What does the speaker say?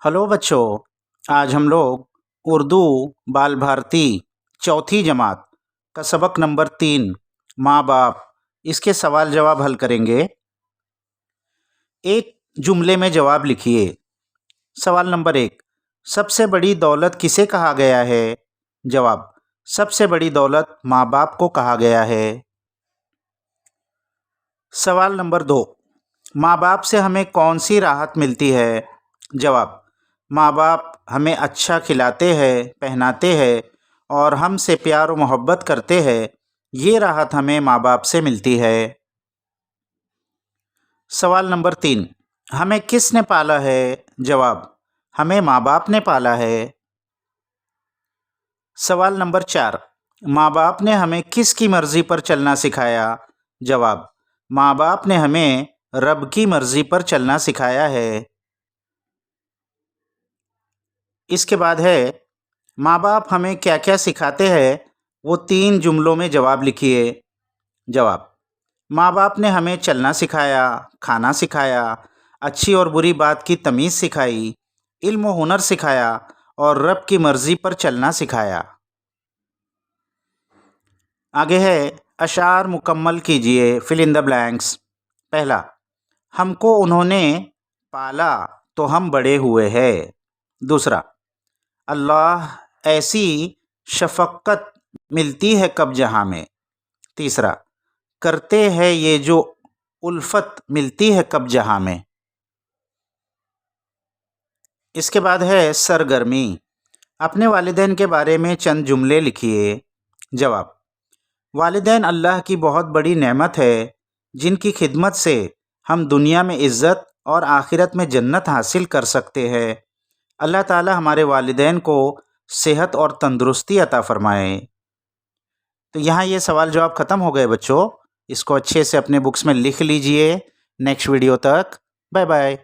Hello बच्चों। आज हम लोग उर्दू बाल भारती चौथी जमात का सबक नंबर 3 माँ बाप इसके सवाल जवाब हल करेंगे। एक जुमले में जवाब लिखिए। सवाल नंबर 1, सबसे बड़ी दौलत किसे कहा गया है? जवाब, सबसे बड़ी दौलत माँ बाप को कहा गया है। सवाल नंबर 2, माँ बाप से हमें कौन सी राहत मिलती है? जवाब, माँ बाप हमें अच्छा खिलाते हैं, पहनाते हैं और हमसे प्यार और मोहब्बत करते हैं। ये राहत हमें माँ बाप से मिलती है। सवाल नंबर 3, हमें किसने पाला है? जवाब, हमें माँ बाप ने पाला है। सवाल नंबर 4, माँ बाप ने हमें किसकी मर्ज़ी पर चलना सिखाया? जवाब, माँ बाप ने हमें रब की मर्ज़ी पर चलना सिखाया है। इसके बाद है, माँ बाप हमें क्या क्या सिखाते हैं? वो 3 जुमलों में जवाब लिखिए। जवाब, माँ बाप ने हमें चलना सिखाया, खाना सिखाया, अच्छी और बुरी बात की तमीज़ सिखाई, इल्म व हुनर सिखाया और रब की मर्ज़ी पर चलना सिखाया। आगे है, अशार मुकम्मल कीजिए, फिल इन द ब्लैंक्स। पहला, हमको उन्होंने पाला तो हम बड़े हुए हैं। दूसरा, अल्लाह ऐसी शफ़क़त मिलती है कब जहाँ में। तीसरा, करते हैं ये जो उल्फत मिलती है कब जहाँ में। इसके बाद है सरगर्मी। अपने वालिदैन के बारे में चंद जुमले लिखिए। जवाब, वालिदैन अल्लाह की बहुत बड़ी नेमत है जिनकी खिदमत से हम दुनिया में इज़्ज़त और आखिरत में जन्नत हासिल कर सकते हैं। अल्लाह ताला हमारे वालिदैन को सेहत और तंदुरुस्ती अता फ़रमाए। तो यहाँ ये सवाल जवाब ख़त्म हो गए बच्चों। इसको अच्छे से अपने बुक्स में लिख लीजिए। नेक्स्ट वीडियो तक बाय बाय।